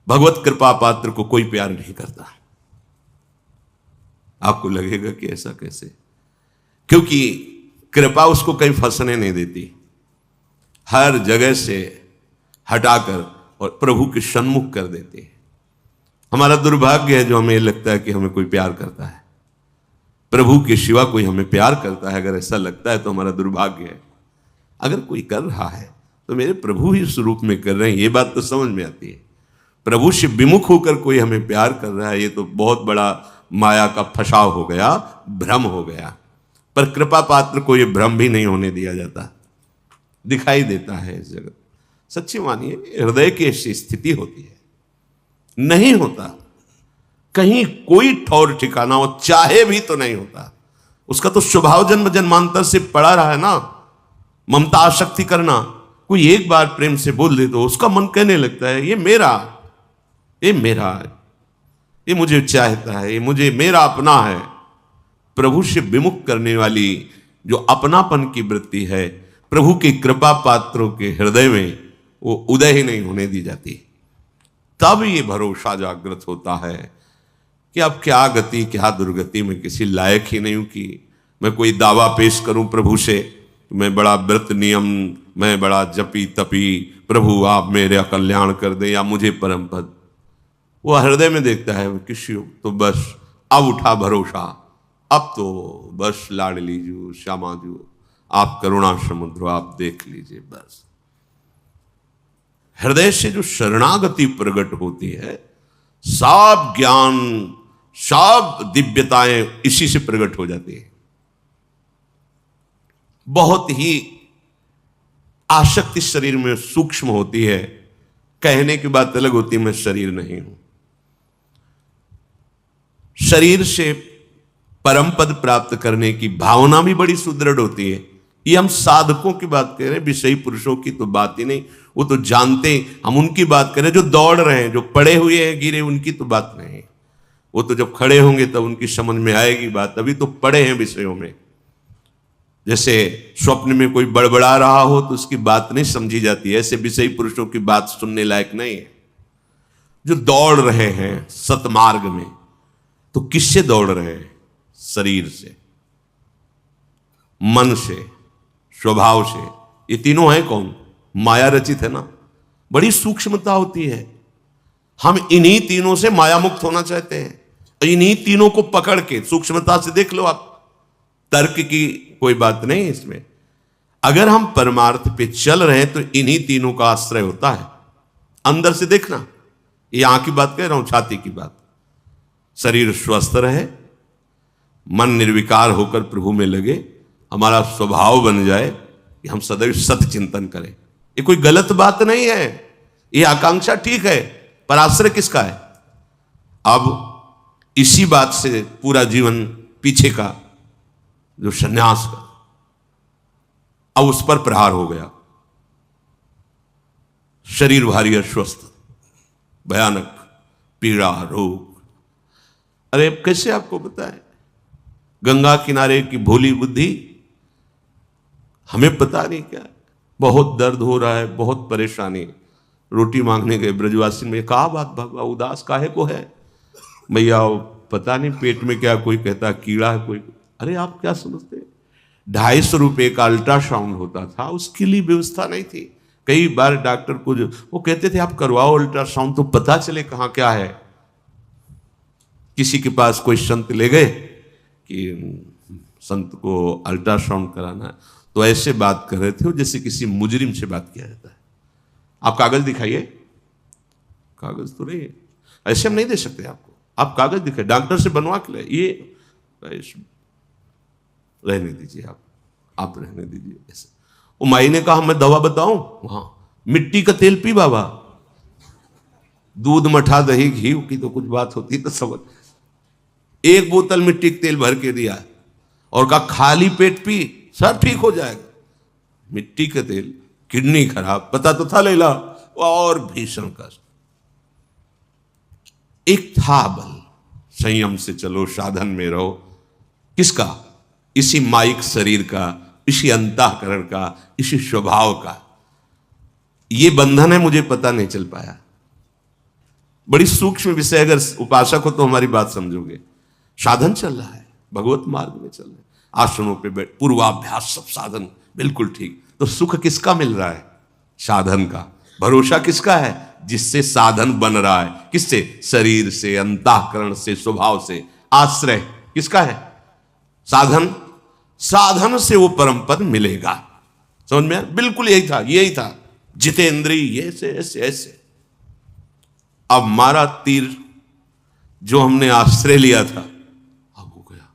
भगवत कृपा पात्र को कोई प्यार नहीं करता। आपको लगेगा कि ऐसा कैसे, क्योंकि कृपा उसको कहीं फंसने नहीं देती, हर जगह से हटाकर और प्रभु के सन्मुख कर देती है। हमारा दुर्भाग्य है जो हमें लगता है कि हमें कोई प्यार करता है, प्रभु के सिवा कोई हमें प्यार करता है। अगर ऐसा लगता है तो हमारा दुर्भाग्य है। अगर कोई कर रहा है तो मेरे प्रभु ही इस रूप में कर रहे हैं, ये बात तो समझ में आती है। प्रभु से विमुख होकर कोई हमें प्यार कर रहा है, ये तो बहुत बड़ा माया का फसाव हो गया, भ्रम हो गया। पर कृपा पात्र को यह भ्रम भी नहीं होने दिया जाता, दिखाई देता है इस जगत। सच्ची मानिए, हृदय की ऐसी स्थिति होती है, नहीं होता कहीं कोई ठौर ठिकाना हो, चाहे भी तो नहीं होता। उसका तो स्वभाव जन्म जन्मांतर से पड़ा रहा है ना, ममता आसक्ति करना। कोई एक बार प्रेम से बोल दे तो उसका मन कहने लगता है ये मेरा है, ये मुझे चाहता है, ये मुझे मेरा अपना है। प्रभु से विमुख करने वाली जो अपनापन की वृत्ति है, प्रभु की कृपा पात्रों के हृदय में वो उदय ही नहीं होने दी जाती। तब ये भरोसा जागृत होता है कि अब क्या गति क्या दुर्गति, में किसी लायक ही नहीं हूं कि मैं कोई दावा पेश करूं प्रभु से, मैं बड़ा व्रत नियम, मैं बड़ा जपी तपी, प्रभु आप मेरा कल्याण कर दे या मुझे परम पद। वो हृदय में देखता है किसी तो बस अब उठा भरोसा, अब तो बस लाडली जू श्यामा जू आप करुणा समुद्र आप देख लीजिए। बस हृदय से जो शरणागति प्रकट होती है, सब ज्ञान सब दिव्यताएं इसी से प्रकट हो जाती है। बहुत ही आसक्ति शरीर में सूक्ष्म होती है, कहने की बात अलग होती है, मैं शरीर नहीं हूं। शरीर से परम पद प्राप्त करने की भावना भी बड़ी सुदृढ़ होती है। ये हम साधकों की बात कह रहे हैं, विषयी पुरुषों की तो बात ही नहीं, वो तो जानते, हम उनकी बात कर रहे हैं जो दौड़ रहे हैं, जो पड़े हुए हैं गिरे, उनकी तो बात नहीं। वो तो जब खड़े होंगे तब उनकी समझ में आएगी बात, अभी तो पड़े हैं विषयों में। जैसे स्वप्न में कोई बड़बड़ा रहा हो तो उसकी बात नहीं समझी जाती, ऐसे विषयी पुरुषों की बात सुनने लायक नहीं है। जो दौड़ रहे हैं सतमार्ग में, तो किससे दौड़ रहे हैं? शरीर से, मन से, स्वभाव से। ये तीनों है कौन? माया रचित है ना। बड़ी सूक्ष्मता होती है। हम इन्हीं तीनों से माया मुक्त होना चाहते हैं, इन्हीं तीनों को पकड़ के सूक्ष्मता से देख लो आप। तर्क की कोई बात नहीं इसमें। अगर हम परमार्थ पे चल रहे हैं तो इन्हीं तीनों का आश्रय होता है। अंदर से देखना, ये आंख की बात कह रहा हूं, छाती की बात। शरीर स्वस्थ रहे, मन निर्विकार होकर प्रभु में लगे, हमारा स्वभाव बन जाए कि हम सदैव सत्य चिंतन करें। ये कोई गलत बात नहीं है, ये आकांक्षा ठीक है, पर आश्रय किसका है? अब इसी बात से पूरा जीवन पीछे का जो संन्यास का, अब उस पर प्रहार हो गया। शरीर भारी अस्वस्थ, भयानक पीड़ा, रोग। अरे कैसे आपको बताएं? गंगा किनारे की भोली बुद्धि, हमें पता नहीं क्या, बहुत दर्द हो रहा है, बहुत परेशानी। रोटी मांगने गए ब्रजवासी में, कहा बात भगवा उदास काहे को है? भैया पता नहीं पेट में क्या, कोई कहता कीड़ा है, कोई। अरे आप क्या समझते, 250 रुपये का अल्ट्रासाउंड होता था, उसके लिए व्यवस्था नहीं थी। कई बार डॉक्टर को वो कहते थे आप करवाओ अल्ट्रासाउंड तो पता चले कहाँ क्या है। किसी के पास कोई संत ले गए कि संत को अल्ट्रासाउंड कराना है, तो ऐसे बात कर रहे थे जैसे किसी मुजरिम से बात किया जाता है। आप कागज दिखाइए, कागज तो नहीं है, ऐसे हम नहीं दे सकते आपको, आप कागज दिखाइए, डॉक्टर से बनवा के ले। ये रहने दीजिए, आप रहने दीजिए। ऐसे वो माई ने कहा मैं दवा बताऊं, वहां मिट्टी का तेल पी बाबा, दूध मठा दही घी की तो कुछ बात होती तो समझ। एक बोतल मिट्टी का तेल भर के दिया और कहा खाली पेट पी, सब ठीक हो जाएगा। मिट्टी का तेल, किडनी खराब, पता तो था लैला, और भीषण कष्ट। एक था बल, संयम से चलो, साधन में रहो। किसका? इसी माइक शरीर का, इसी अंतःकरण का, इसी स्वभाव का। ये बंधन है, मुझे पता नहीं चल पाया। बड़ी सूक्ष्म विषय, अगर उपासक हो तो हमारी बात समझोगे। साधन चल रहा है, भगवत मार्ग में चल रहे हैं, आसनों पे बैठ, पूर्वाभ्यास, सब साधन बिल्कुल ठीक। तो सुख किसका मिल रहा है? साधन का। भरोसा किसका है? जिससे साधन बन रहा है। किससे? शरीर से, अंतःकरण से, स्वभाव से। आश्रय किसका है? साधन। साधन से वो परम पद मिलेगा। समझ में आया? बिल्कुल यही था, यही था। जितेंद्रिय ये से ऐसे ऐसे। अब मारा तीर जो हमने आश्रय लिया था, अब हो गया।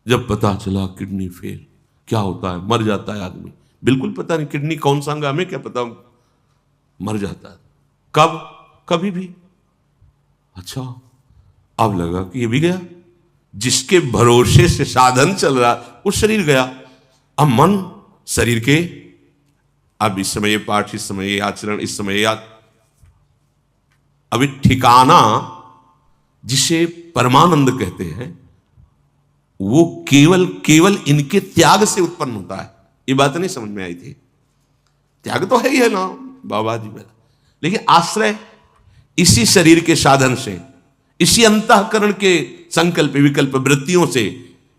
जब पता चला किडनी फेल, क्या होता है? मर जाता है आदमी। बिल्कुल पता नहीं किडनी कौन सा अंग, हमें क्या पता, मर जाता है। कब? कभी भी। अच्छा, अब लगा कि ये भी गया। जिसके भरोसे से साधन चल रहा, वो शरीर गया। अब मन शरीर के, अब इस समय ये पाठ, इस समय ये आचरण, इस समय याद। अभी ठिकाना जिसे परमानंद कहते हैं, वो केवल केवल इनके त्याग से उत्पन्न होता है। ये बात नहीं समझ में आई थी? त्याग तो है ही है ना बाबा जी मेरा, लेकिन आश्रय इसी शरीर के साधन से, इसी अंतःकरण के संकल्प विकल्प वृत्तियों से,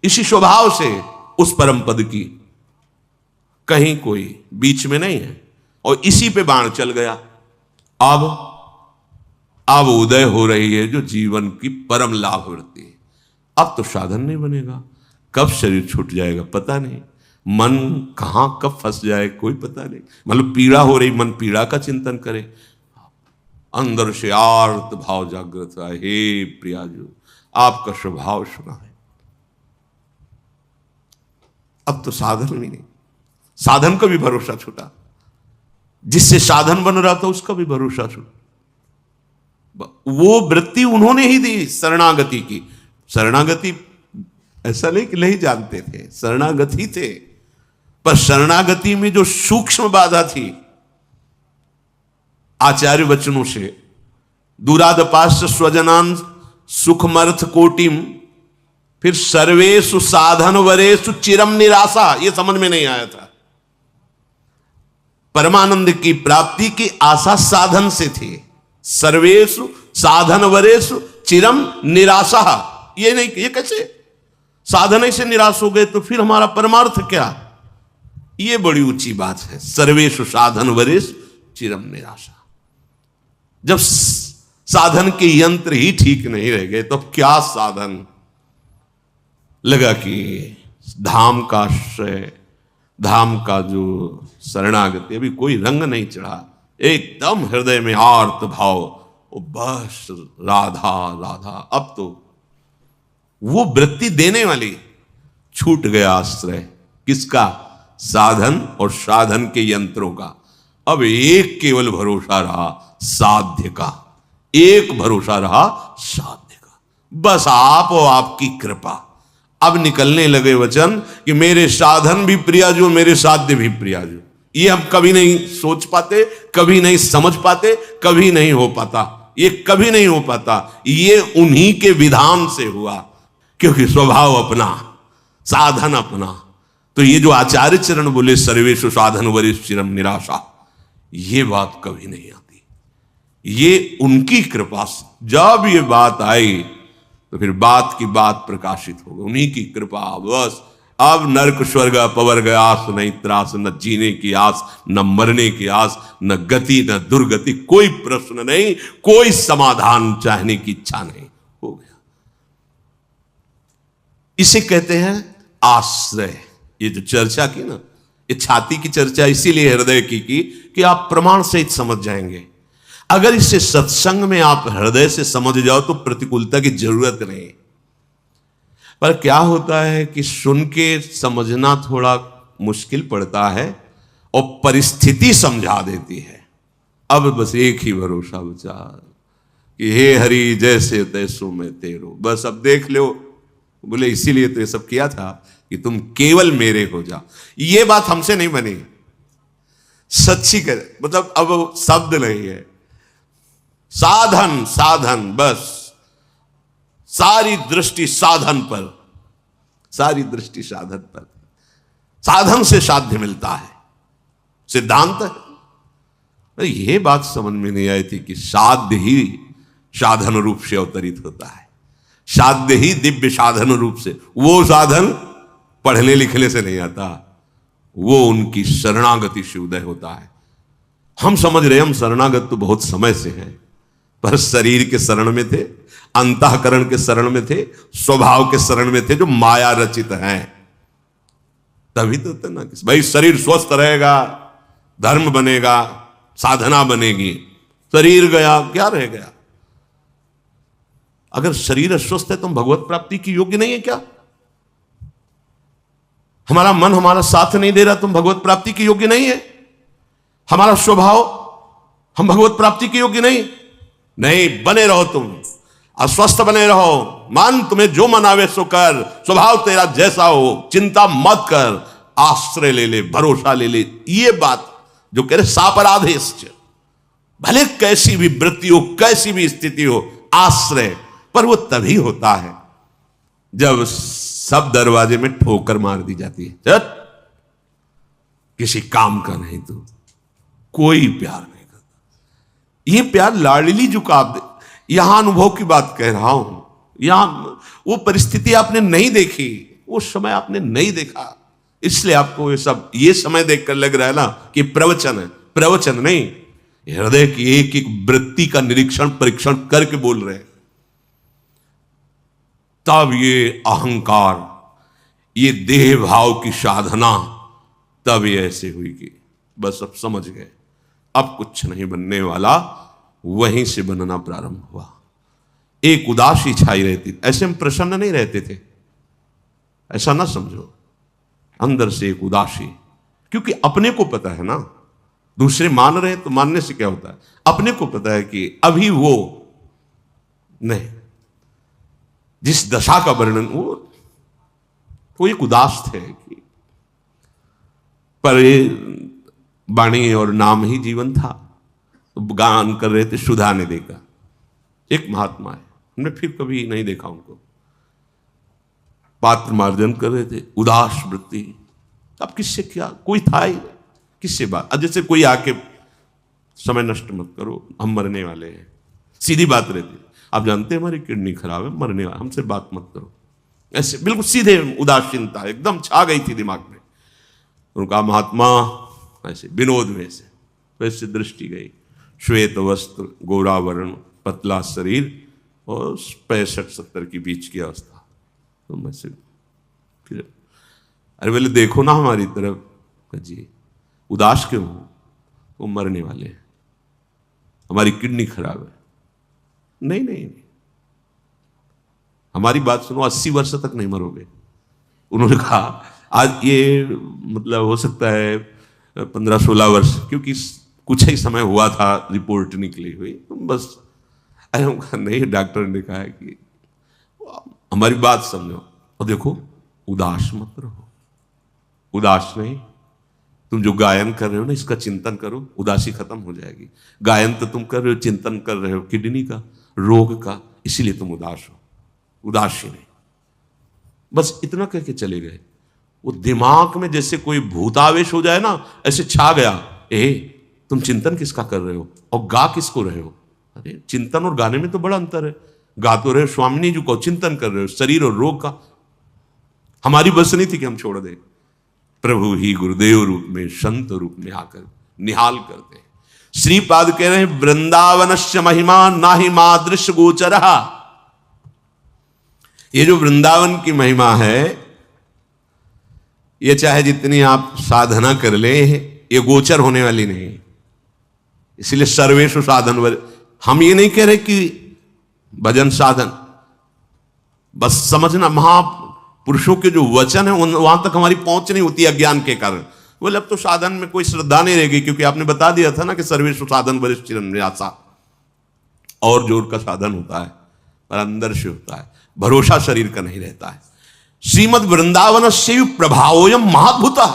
इसी स्वभाव से उस परम पद की कहीं कोई बीच में नहीं है। और इसी पे बाण चल गया। अब उदय हो रही है जो जीवन की परम लाभ वृत्ति है। अब तो साधन नहीं बनेगा। कब शरीर छूट जाएगा पता नहीं, मन कहां कब फंस जाए कोई पता नहीं। मतलब पीड़ा हो रही, मन पीड़ा का चिंतन करे, अंदर से आर्त भाव जागृत है, हे प्रियाजू आपका स्वभाव सुना है। अब तो साधन भी नहीं, साधन का भी भरोसा छूटा, जिससे साधन बन रहा था उसका भी भरोसा छूटा। वो वृत्ति उन्होंने ही दी शरणागति की। शरणागति ऐसा नहीं कि नहीं जानते थे, शरणागति थे, पर शरणागति में जो सूक्ष्म बाधा थी, आचार्य वचनों से दूरादपाश्च स्वजनान सुखमर्थ कोटिम, फिर सर्वेषु साधन वरेषु चिरम निराशा, यह समझ में नहीं आया था। परमानंद की प्राप्ति की आशा साधन से थी। सर्वेषु साधन वरेषु चिरम निराशा, ये नहीं, ये कैसे? साधन से निराश हो गए तो फिर हमारा परमार्थ क्या? ये बड़ी ऊंची बात है। सर्वेषु साधन वरेषु चिरम निराशा। जब साधन के यंत्र ही ठीक नहीं रह गए तो क्या साधन? लगा कि धाम का आश्रय, धाम का जो शरणागति, अभी कोई रंग नहीं चढ़ा, एकदम हृदय में आर्त भाव, ओ बस राधा राधा। अब तो वो वृत्ति देने वाली छूट गया आश्रय। किसका? साधन और साधन के यंत्रों का। अब एक केवल भरोसा रहा साध्य का, एक भरोसा रहा साध्य का। बस आप और आपकी कृपा। अब निकलने लगे वचन कि मेरे साधन भी प्रियाजू, मेरे साध्य भी प्रियाजू। ये हम कभी नहीं सोच पाते, कभी नहीं समझ पाते, कभी नहीं हो पाता। ये कभी नहीं हो पाता। ये उन्हीं के विधान से हुआ, क्योंकि स्वभाव अपना, साधन अपना। तो ये जो आचार्य चरण बोले सर्वेषु साधन वरेषु चिरम निराशा, ये बात कभी नहीं आती। ये उनकी कृपा से जब ये बात आई तो फिर बात की बात प्रकाशित हो गई, उन्हीं की कृपा। बस अब नरक स्वर्ग अपवर्ग आस नहीं त्रास, न जीने की आस, न मरने की आस, न गति न दुर्गति, कोई प्रश्न नहीं, कोई समाधान चाहने की इच्छा नहीं, हो गया। इसे कहते हैं आश्रय। ये जो चर्चा की ना, ये छाती की चर्चा इसीलिए हृदय की कि आप प्रमाण सहित समझ जाएंगे। अगर इसे सत्संग में आप हृदय से समझ जाओ तो प्रतिकूलता की जरूरत नहीं। पर क्या होता है कि सुन के समझना थोड़ा मुश्किल पड़ता है और परिस्थिति समझा देती है। अब बस एक ही भरोसा बचा कि हे हरि जैसे तैसो मैं तेरो। बस अब देख लो, बोले इसीलिए तो ये सब किया था कि तुम केवल मेरे हो जाओ। ये बात हमसे नहीं बनी, सच्ची कर, मतलब अब शब्द नहीं है। साधन साधन, बस सारी दृष्टि साधन पर, सारी दृष्टि साधन पर। साधन से साध्य मिलता है, सिद्धांत है। ये बात समझ में नहीं आई थी कि साध्य ही साधन रूप से अवतरित होता है। साध्य ही दिव्य साधन रूप से, वो साधन पढ़ने लिखने से नहीं आता, वो उनकी शरणागति से उदय होता है। हम समझ रहे हम शरणागत तो बहुत समय से हैं, पर शरीर के शरण में थे, अंतःकरण के शरण में थे, स्वभाव के शरण में थे, जो माया रचित हैं। तभी तो ना भाई शरीर स्वस्थ रहेगा, धर्म बनेगा, साधना बनेगी। शरीर गया, क्या रह गया? अगर शरीर अस्वस्थ है तो हम भगवत प्राप्ति की योग्य नहीं है क्या? हमारा मन हमारा साथ नहीं दे रहा, तुम भगवत प्राप्ति की योग्य नहीं है? हमारा स्वभाव, हम भगवत प्राप्ति के योग्य नहीं, बने रहो, तुम अस्वस्थ बने रहो। मन तुम्हें जो मनावे सो कर, स्वभाव तेरा जैसा हो, चिंता मत कर, आश्रय ले ले, भरोसा ले ले। ये बात जो कह रहे सापराधेश, भले कैसी भी वृत्ति हो, कैसी भी स्थिति हो, आश्रय, पर वो तभी होता है जब सब दरवाजे में ठोकर मार दी जाती है। चल किसी काम का नहीं, तो कोई प्यार नहीं करता। ये प्यार लाडली जुकाब, यहां अनुभव की बात कह रहा हूं, यहां वो परिस्थिति आपने नहीं देखी, वो समय आपने नहीं देखा, इसलिए आपको ये समय देखकर लग रहा है ना कि प्रवचन है। प्रवचन नहीं, हृदय की एक एक वृत्ति का निरीक्षण परीक्षण करके बोल रहे हैं। तब ये अहंकार, ये देह भाव की साधना, तब ये ऐसे हुई कि बस अब समझ गए अब कुछ नहीं बनने वाला। वहीं से बनना प्रारंभ हुआ। एक उदासी छाई रहती, ऐसे हम प्रसन्न नहीं रहते थे, ऐसा ना समझो। अंदर से एक उदासी, क्योंकि अपने को पता है ना, दूसरे मान रहे हैं तो मानने से क्या होता है, अपने को पता है कि अभी वो नहीं, जिस दशा का वर्णन, वो एक उदास थे कि पर वाणी और नाम ही जीवन था। तो गान कर रहे थे सुधा ने देखा, एक महात्मा है, हमने फिर कभी नहीं देखा उनको, पात्र मार्जन कर रहे थे, उदास वृत्ति। अब किससे क्या, कोई था ही किससे बात। अब जैसे कोई आके समय नष्ट मत करो, हम मरने वाले हैं, सीधी बात रहती। आप जानते हैं हमारी किडनी खराब है, मरने वाले, हमसे बात मत करो, ऐसे बिल्कुल सीधे उदासीनता एकदम छा गई थी दिमाग में। उनका महात्मा ऐसे विनोद में से वैसे दृष्टि गई, श्वेत वस्त्र, गोरा वर्ण, पतला शरीर और 65-70 के बीच की अवस्था। तो मैं से फिर अरे बोले देखो ना हमारी तरफ, जी उदास क्यों हो? वो मरने वाले हैं, हमारी किडनी खराब है। नहीं, हमारी बात सुनो, 80 वर्ष तक नहीं मरोगे। उन्होंने कहा आज ये मतलब हो सकता है 15-16 वर्ष, क्योंकि कुछ ही समय हुआ था रिपोर्ट निकली हुई, बस। अरे नहीं, डॉक्टर ने कहा है कि हमारी बात समझो और देखो, उदास मत रहो। उदास नहीं, तुम जो गायन कर रहे हो ना, इसका चिंतन करो, उदासी खत्म हो जाएगी। गायन तो तुम कर रहे हो, चिंतन कर रहे हो किडनी का, रोग का, इसीलिए तुम उदास हो। उदासी नहीं, बस इतना कह के चले गए। वो दिमाग में जैसे कोई भूतावेश हो जाए ना, ऐसे छा गया, तुम चिंतन किसका कर रहे हो और गा किसको रहे हो? अरे चिंतन और गाने में तो बड़ा अंतर है। गा तो रहे हो स्वामिनी जी को, चिंतन कर रहे हो शरीर और रोग का। हमारी बस नहीं थी कि हम छोड़ दें। प्रभु ही गुरुदेव रूप में, संत रूप में आकर निहाल करते हैं। श्रीपाद कह रहे हैं, वृंदावनस्य महिमा नाहि मादृश गोचरः। ये जो वृंदावन की महिमा है, ये चाहे जितनी आप साधना कर ले, ये गोचर होने वाली नहीं। इसलिए सर्वेषु साधन, हम ये नहीं कह रहे कि भजन साधन, बस समझना महापुरुषों के जो वचन है वहां तक हमारी पहुंच नहीं होती अज्ञान के कारण। बोले अब तो साधन में कोई श्रद्धा नहीं रहेगी, क्योंकि आपने बता दिया था ना कि सर्वेषु साधन वरिष्ठ निराशा, और जोर का साधन होता है पर अंदर से होता है, भरोसा शरीर का नहीं रहता है। श्रीमद वृंदावन से प्रभावोयम महाद्भुता,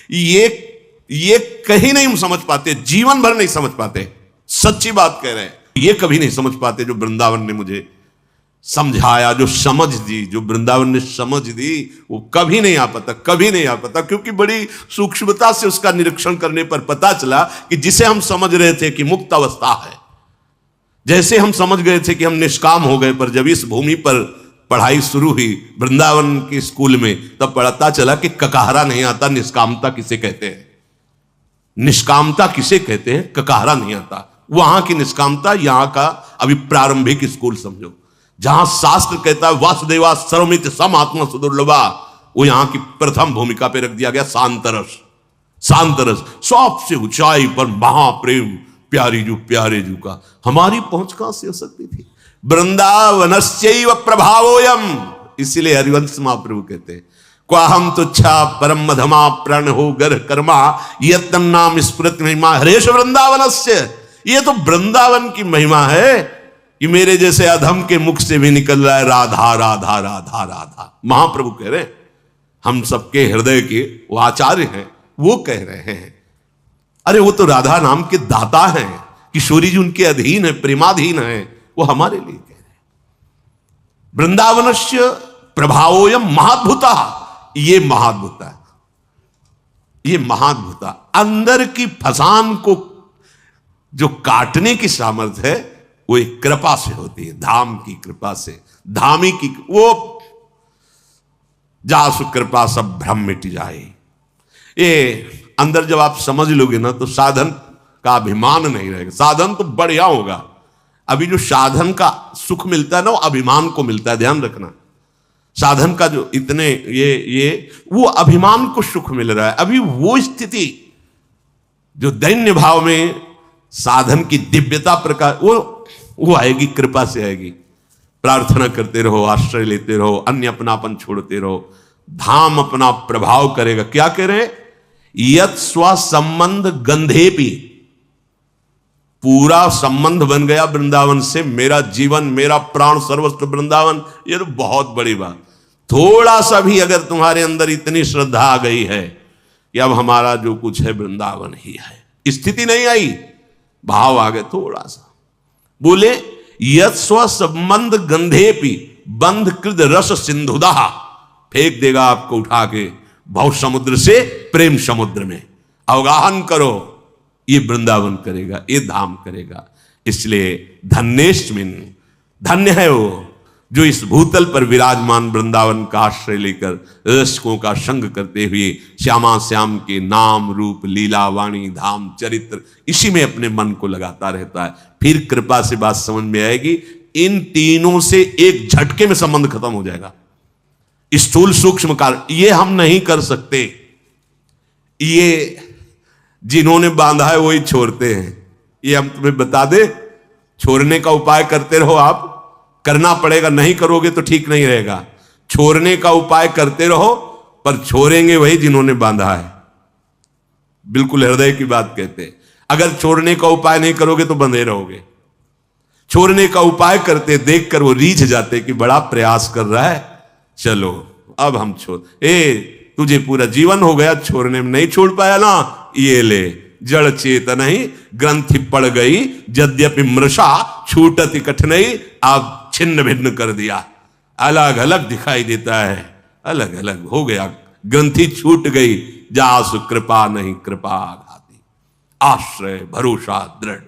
ये कहीं नहीं हम समझ पाते, जीवन भर नहीं समझ पाते। सच्ची बात कह रहे हैं, ये कभी नहीं समझ पाते जो वृंदावन ने मुझे समझाया, जो समझ दी, जो वृंदावन ने समझ दी, वो कभी नहीं आ पाता, कभी नहीं आ पाता। क्योंकि बड़ी सूक्ष्मता से उसका निरीक्षण करने पर पता चला कि जिसे हम समझ रहे थे कि मुक्त अवस्था है, जैसे हम समझ गए थे कि हम निष्काम हो गए, पर जब इस भूमि पर पढ़ाई शुरू हुई वृंदावन के स्कूल में, तब पता चला कि ककाहरा नहीं आता निष्कामता किसे कहते हैं। निष्कामता किसे कहते हैं, ककाहरा नहीं आता। वहां की निष्कामता, यहां का अभी प्रारंभिक स्कूल समझो, जहां शास्त्र कहता है वासुदेवा सर्वमित सम आत्मा सुदुर्लभा, वो यहां की प्रथम भूमिका पे रख दिया गया शांतरस। शांतरस सबसे ऊंचाई पर महाप्रेम, प्यारी जू का। हमारी पहुंच कहां से हो सकती थी? वृंदावनस्यैव प्रभावोयम। इसलिए हरिवंश महाप्रभु कहते हैं क्वाहम तुच्छा परम मधमा प्रण हो गर कर्मा यत्तन्नाम स्मृत महिमा हरेश वृंदावनस्य। ये तो वृंदावन की महिमा है कि मेरे जैसे अधम के मुख से भी निकल रहा है राधा राधा राधा राधा। महाप्रभु कह रहे हैं, हम सबके हृदय के वो आचार्य हैं, वो कह रहे हैं अरे वो तो राधा नाम के दाता हैं, किशोरी जी उनके अधीन है, प्रेमाधीन है, वो हमारे लिए कह रहे हैं। वृंदावनस्य प्रभावोयम महाद्भुता। ये महाद्भुता, ये महाद्भुता अंदर की फसान को जो काटने की सामर्थ्य है वो एक कृपा से होती है, धाम की कृपा से। धामी की वो जासु कृपा सब भ्रम मिट जाए। ये अंदर जब आप समझ लोगे ना तो साधन का अभिमान नहीं रहेगा। साधन तो बढ़िया होगा, अभी जो साधन का सुख मिलता है ना वो अभिमान को मिलता है, ध्यान रखना। साधन का जो इतने ये वो अभिमान को सुख मिल रहा है। अभी वो स्थिति जो दैन्य भाव में साधन की दिव्यता प्रकार वो आएगी, कृपा से आएगी। प्रार्थना करते रहो, आश्रय लेते रहो, अन्य अपनापन छोड़ते रहो, धाम अपना प्रभाव करेगा। क्या कह रहे? यत स्व संबंध गंधेपी, पूरा संबंध बन गया वृंदावन से। मेरा जीवन, मेरा प्राण सर्वस्व वृंदावन। ये तो बहुत बड़ी बात। थोड़ा सा भी अगर तुम्हारे अंदर इतनी श्रद्धा आ गई है कि अब हमारा जो कुछ है वृंदावन ही है, स्थिति नहीं आई, भाव आ गए थोड़ा सा, बोले यत स्व संबंध गंधेपी बंध कृद रस सिंधुदा, फेंक देगा आपको उठा के भव समुद्र से प्रेम समुद्र में। अवगाहन करो, ये वृंदावन करेगा, ये धाम करेगा। इसलिए धन्येस्मिन, धन्य है वो जो इस भूतल पर विराजमान वृंदावन का आश्रय लेकर रसकों का संग करते हुए श्यामा श्याम के नाम रूप लीला वाणी धाम चरित्र इसी में अपने मन को लगाता रहता है। फिर कृपा से बात समझ में आएगी, इन तीनों से एक झटके में संबंध खत्म हो जाएगा। स्थूल सूक्ष्म कारण ये हम नहीं कर सकते, ये जिन्होंने बांधा है वही छोड़ते हैं। ये हम तुम्हें बता दे, छोड़ने का उपाय करते रहो। आप करना पड़ेगा, नहीं करोगे तो ठीक नहीं रहेगा। छोड़ने का उपाय करते रहो, पर छोड़ेंगे वही जिन्होंने बांधा है। बिल्कुल हृदय की बात कहते हैं। अगर छोड़ने का उपाय नहीं करोगे तो बंधे रहोगे। छोड़ने का उपाय करते देखकर वो रीझ जाते कि बड़ा प्रयास कर रहा है, चलो अब हम छोड़। तुझे पूरा जीवन हो गया छोड़ने में, नहीं छोड़ पाया ना, ये ले जड़ चेतन ही ग्रंथि पड़ गई, यद्यपि मृषा छूटति कठिनाई, आप छिन्न भिन्न कर दिया। अलग अलग दिखाई देता है, अलग अलग हो गया, ग्रंथि छूट गई। जासु कृपा नहीं कृपा घाती, आश्रय भरोसा दृढ़।